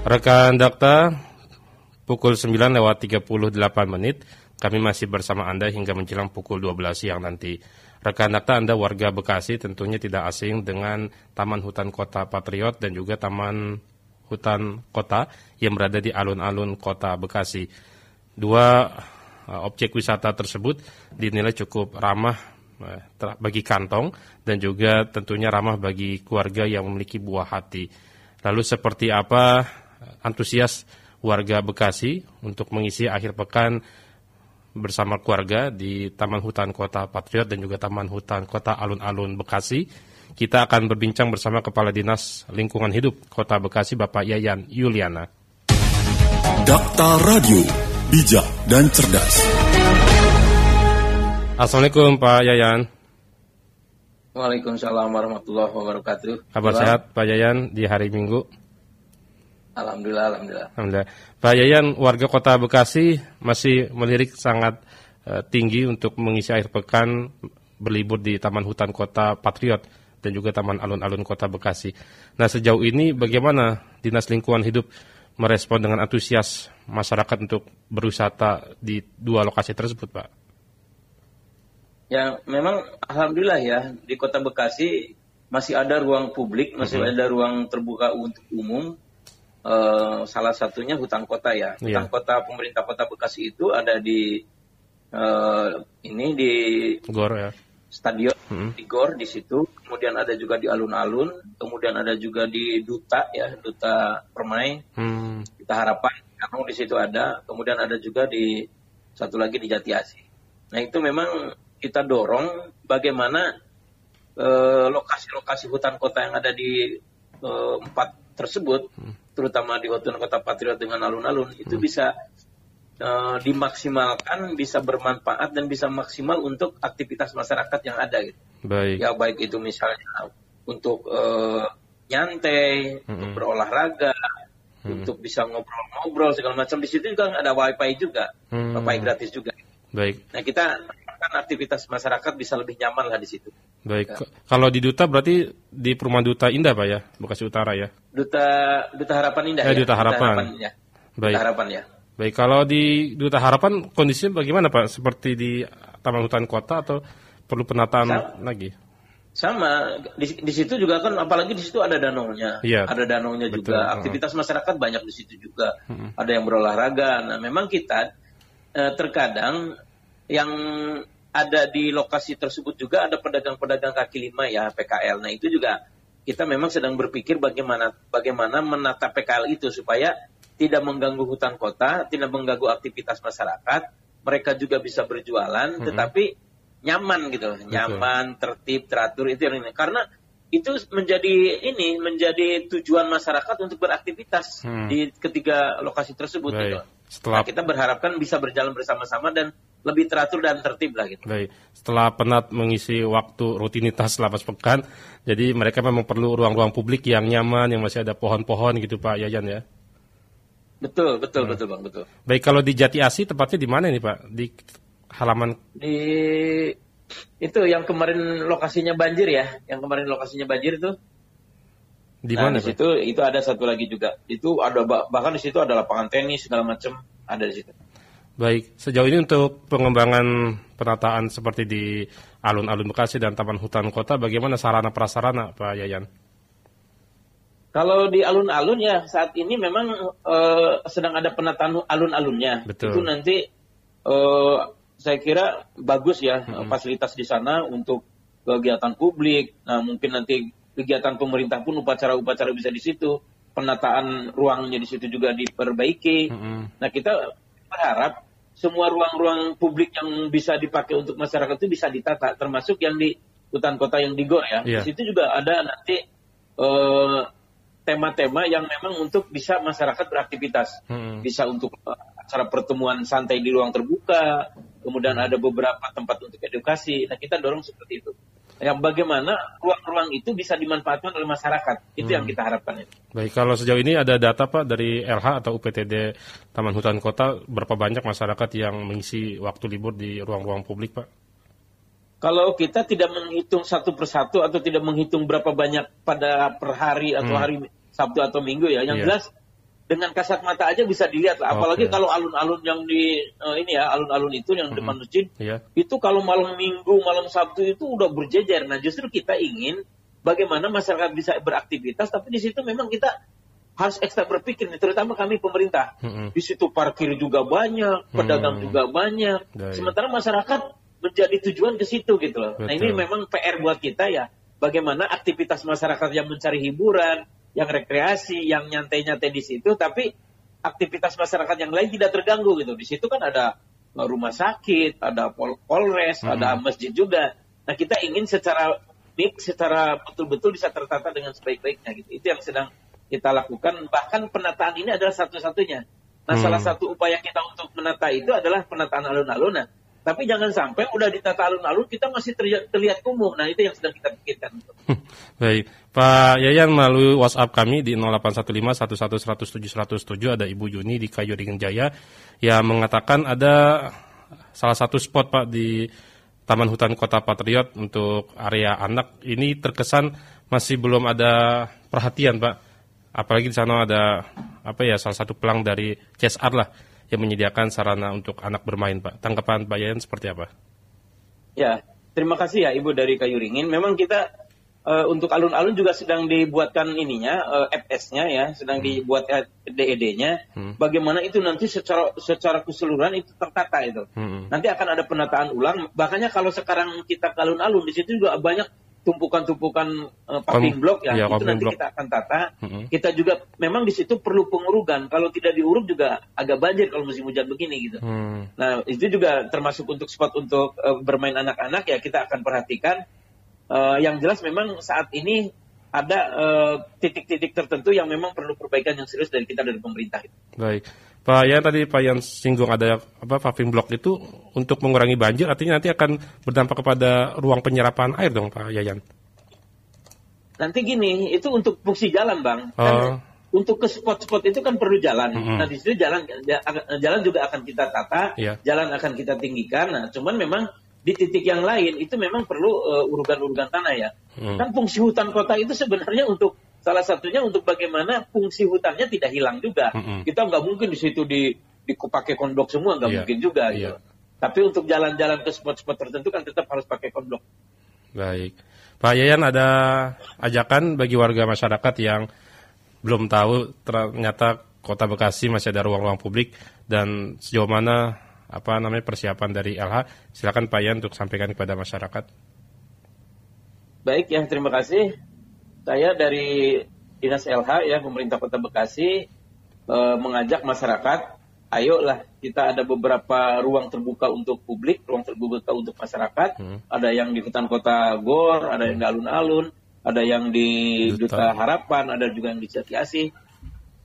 Rekan Dakta, pukul 9:38 kami masih bersama Anda hingga menjelang pukul 12 siang nanti. Rekan Dakta, Anda warga Bekasi tentunya tidak asing dengan Taman Hutan Kota Patriot dan juga Taman Hutan Kota yang berada di alun-alun Kota Bekasi. Dua objek wisata tersebut dinilai cukup ramah bagi kantong dan juga tentunya ramah bagi keluarga yang memiliki buah hati. Lalu seperti apa antusias warga Bekasi untuk mengisi akhir pekan bersama keluarga di Taman Hutan Kota Patriot dan juga Taman Hutan Kota Alun-Alun Bekasi? Kita akan berbincang bersama Kepala Dinas Lingkungan Hidup Kota Bekasi, Bapak Yayan Yuliana. Dakta Radio, bijak dan cerdas. Assalamualaikum Pak Yayan. Waalaikumsalam warahmatullahi wabarakatuh. Kabar sehat Pak Yayan di hari Minggu? Alhamdulillah. Pak Yayan, warga Kota Bekasi masih melirik sangat tinggi untuk mengisi akhir pekan berlibur di Taman Hutan Kota Patriot dan juga Taman Alun-Alun Kota Bekasi. Nah, sejauh ini bagaimana Dinas Lingkungan Hidup merespon dengan antusias masyarakat untuk berwisata di dua lokasi tersebut, Pak? Ya, memang alhamdulillah ya, di Kota Bekasi masih ada ruang publik, masih ada ruang terbuka untuk umum. Salah satunya hutan kota ya. Hutan kota pemerintah Kota Bekasi itu ada di di Gor ya. Stadion di Gor di situ. Kemudian ada juga di alun-alun, kemudian ada juga di Duta ya, Duta Permai. Kita Harapan karena di situ ada, kemudian ada juga di satu lagi di Jati Asih. Nah, itu memang kita dorong bagaimana lokasi-lokasi hutan kota yang ada di 4 tersebut, terutama di Hutan Kota Patriot dengan alun-alun, itu bisa dimaksimalkan, bisa bermanfaat dan bisa maksimal untuk aktivitas masyarakat yang ada gitu. Baik. Ya, baik itu misalnya untuk nyantai, untuk berolahraga, untuk bisa ngobrol-ngobrol segala macam. Di situ juga ada wifi juga, wifi gratis juga. Baik. Nah, kita aktivitas masyarakat bisa lebih nyaman lah di situ. Baik. Ya. Kalau di Duta berarti di Perumahan Duta Indah, Pak ya, Bekasi Utara ya. Duta Harapan Indah ya. Duta Harapan. Ya. Baik. Duta Harapan ya. Baik. Kalau di Duta Harapan kondisinya bagaimana, Pak? Seperti di Taman Hutan Kota atau perlu penataan lagi? Sama. Di situ juga kan, apalagi di situ ada danaunya. Iya. Ada danaunya betul. Juga. Aktivitas masyarakat banyak di situ juga. Ada yang berolahraga. Nah, memang kita terkadang yang ada di lokasi tersebut juga ada pedagang-pedagang kaki lima ya, PKL. Nah, itu juga kita memang sedang berpikir bagaimana menata PKL itu supaya tidak mengganggu hutan kota, tidak mengganggu aktivitas masyarakat. Mereka juga bisa berjualan, tetapi nyaman gitu, nyaman, tertib, teratur, itu yang ini. Karena itu menjadi tujuan masyarakat untuk beraktivitas di ketiga lokasi tersebut. Gitu. Nah, kita berharapkan bisa berjalan bersama-sama dan lebih teratur dan tertib lah gitu. Baik. Setelah penat mengisi waktu rutinitas selama sepekan, jadi mereka memang perlu ruang-ruang publik yang nyaman, yang masih ada pohon-pohon gitu, Pak Yayan ya. Betul Bang, betul. Baik, kalau di Jati Asih tepatnya di mana nih, Pak? Di halaman itu yang kemarin lokasinya banjir ya, itu. Di mana? Di situ itu ada satu lagi juga. Itu ada bahkan di situ ada lapangan tenis segala macam ada di situ. Baik, sejauh ini untuk pengembangan penataan seperti di alun-alun Bekasi dan Taman Hutan Kota, bagaimana sarana prasarana, Pak Yayan? Kalau di alun-alun ya saat ini memang sedang ada penataan alun-alunnya. Betul. Itu nanti saya kira bagus ya fasilitas di sana untuk kegiatan publik. Nah, mungkin nanti kegiatan pemerintah pun upacara-upacara bisa di situ. Penataan ruangnya di situ juga diperbaiki. Nah, kita berharap semua ruang-ruang publik yang bisa dipakai untuk masyarakat itu bisa ditata, termasuk yang di hutan kota yang di Gor ya. Di situ juga ada nanti tema-tema yang memang untuk bisa masyarakat beraktivitas. Bisa untuk acara pertemuan santai di ruang terbuka, kemudian ada beberapa tempat untuk edukasi. Nah, kita dorong seperti itu. Yang bagaimana ruang-ruang itu bisa dimanfaatkan oleh masyarakat. Itu yang kita harapkan. Baik, kalau sejauh ini ada data, Pak, dari LH atau UPTD Taman Hutan Kota, berapa banyak masyarakat yang mengisi waktu libur di ruang-ruang publik, Pak? Kalau kita tidak menghitung satu persatu atau tidak menghitung berapa banyak pada per hari atau hari Sabtu atau Minggu ya, yang jelas dengan kasat mata aja bisa dilihat lah. Apalagi kalau alun-alun yang di alun-alun itu yang di masjid, itu kalau malam Minggu, malam Sabtu itu udah berjejer. Nah, justru kita ingin bagaimana masyarakat bisa beraktivitas, tapi di situ memang kita harus ekstra berpikir, terutama kami pemerintah. Di situ parkir juga banyak, pedagang juga banyak. Sementara masyarakat menjadi tujuan ke situ gitu loh. Betul. Nah, ini memang PR buat kita ya. Bagaimana aktivitas masyarakat yang mencari hiburan, yang rekreasi, yang nyantai-nyantai di situ, tapi aktivitas masyarakat yang lain tidak terganggu gitu. Di situ kan ada rumah sakit, ada polres, ada masjid juga. Nah, kita ingin secara betul-betul bisa tertata dengan sebaik-baiknya gitu. Itu yang sedang kita lakukan. Bahkan penataan ini adalah satu-satunya. Nah, salah satu upaya kita untuk menata itu adalah penataan alun-alun. Nah, tapi jangan sampai udah ditata alun-alun kita masih terlihat kumuh. Nah, itu yang sedang kita pikirkan. Baik, Pak Yayan melalui WhatsApp kami di 0815 11100707 ada Ibu Yuni di Kayuringin Jaya yang mengatakan ada salah satu spot Pak di Taman Hutan Kota Patriot untuk area anak. Ini terkesan masih belum ada perhatian Pak. Apalagi di sana ada salah satu pelang dari CSR lah yang menyediakan sarana untuk anak bermain, Pak. Tanggapan Pak Yayan seperti apa? Ya, terima kasih ya Ibu dari Kayuringin. Memang kita untuk alun-alun juga sedang dibuatkan FS-nya ya, sedang dibuat DED-nya. Bagaimana itu nanti secara keseluruhan itu tertata itu. Nanti akan ada penataan ulang. Bahkan kalau sekarang kita ke alun-alun di situ juga banyak tumpukan-tumpukan paving block ya, itu nanti kita akan tata. Kita juga memang di situ perlu pengurugan. Kalau tidak diuruk juga agak banjir kalau musim hujan begini gitu. Nah, itu juga termasuk untuk spot untuk bermain anak-anak ya, kita akan perhatikan. Yang jelas memang saat ini ada titik-titik tertentu yang memang perlu perbaikan yang serius dari kita, dari pemerintah. Baik. Pak Yayan, tadi Pak Yayan singgung ada paving block itu untuk mengurangi banjir, artinya nanti akan berdampak kepada ruang penyerapan air dong Pak Yayan? Nanti gini, itu untuk fungsi jalan Bang. Kan untuk ke spot-spot itu kan perlu jalan. Nah di situ jalan juga akan kita tata, jalan akan kita tinggikan. Nah cuman memang di titik yang lain itu memang perlu urugan-urugan tanah ya. Kan fungsi hutan kota itu sebenarnya untuk salah satunya untuk bagaimana fungsi hutannya tidak hilang juga. Kita nggak mungkin di situ dipakai kondok semua, nggak mungkin juga. Gitu. Tapi untuk jalan-jalan ke spot-spot tertentu kan tetap harus pakai kondok. Baik. Pak Yayan, ada ajakan bagi warga masyarakat yang belum tahu ternyata Kota Bekasi masih ada ruang-ruang publik dan sejauh mana persiapan dari LH. Silakan Pak Yayan untuk sampaikan kepada masyarakat. Baik ya, terima kasih. Saya dari Dinas LH ya, pemerintah Kota Bekasi mengajak masyarakat, ayolah kita ada beberapa ruang terbuka untuk publik, ruang terbuka untuk masyarakat. Ada yang di Hutan Kota Gor, ada yang di alun-alun, ada yang di Duta Harapan, ada juga yang di Jati Asih.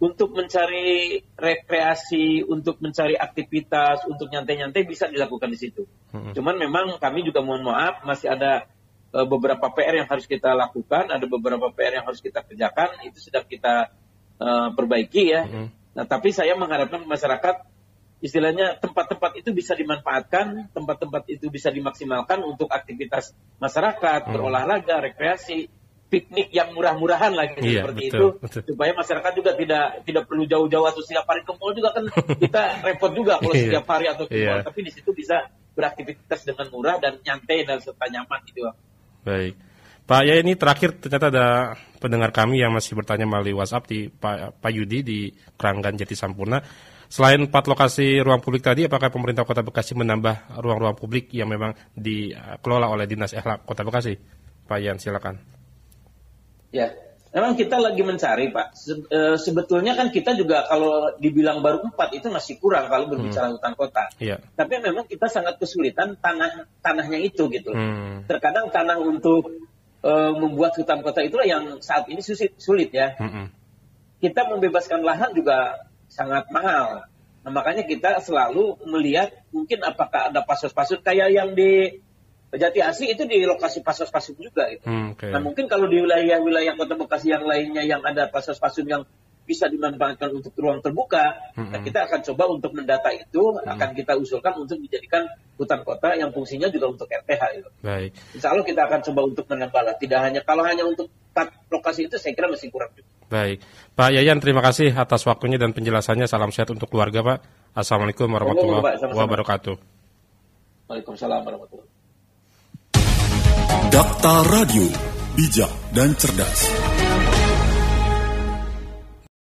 Untuk mencari rekreasi, untuk mencari aktivitas, untuk nyantai-nyantai bisa dilakukan di situ. Cuman memang kami juga mohon maaf masih ada beberapa PR yang harus kita lakukan, ada beberapa PR yang harus kita kerjakan, itu sedang kita perbaiki ya. Nah, tapi saya mengharapkan masyarakat, istilahnya tempat-tempat itu bisa dimanfaatkan, tempat-tempat itu bisa dimaksimalkan untuk aktivitas masyarakat, berolahraga, rekreasi, piknik yang murah-murahan lagi seperti betul, itu, supaya masyarakat juga tidak perlu jauh-jauh atau setiap hari ke mall juga kan kita repot juga kalau setiap hari atau ke mall, tapi di situ bisa beraktivitas dengan murah dan nyantai dan serta nyaman gitu. Baik. Pak ya, ini terakhir ternyata ada pendengar kami yang masih bertanya melalui WhatsApp di Pak Yudi di Keranggan Jati Sampurna. Selain 4 lokasi ruang publik tadi, apakah pemerintah Kota Bekasi menambah ruang-ruang publik yang memang dikelola oleh Dinas LH Kota Bekasi? Pak Yan, silakan. Ya, memang kita lagi mencari Pak. Sebetulnya kan kita juga kalau dibilang baru 4 itu masih kurang kalau berbicara hutan kota. Tapi memang kita sangat kesulitan tanahnya itu gitu. Terkadang tanah untuk membuat hutan kota itulah yang saat ini sulit ya. Kita membebaskan lahan juga sangat mahal. Nah, makanya kita selalu melihat mungkin apakah ada pasos-pasos kayak yang di Jati Asih itu di lokasi pasos-pasos juga gitu. Nah mungkin kalau di wilayah-wilayah Kota Bekasi yang lainnya yang ada pasos-pasos yang bisa dimanfaatkan untuk ruang terbuka, nah kita akan coba untuk mendata itu, akan kita usulkan untuk dijadikan hutan kota yang fungsinya juga untuk RPH gitu. Baik. Insya Allah kita akan coba untuk menambah, tidak hanya kalau hanya untuk 4 lokasi itu saya kira masih kurang juga. Baik, Pak Yayan, terima kasih atas waktunya dan penjelasannya. Salam sehat untuk keluarga, Pak. Assalamualaikum warahmatullahi wabarakatuh. Waalaikumsalam warahmatullahi wabarakatuh. Dakta Radio, bijak dan cerdas.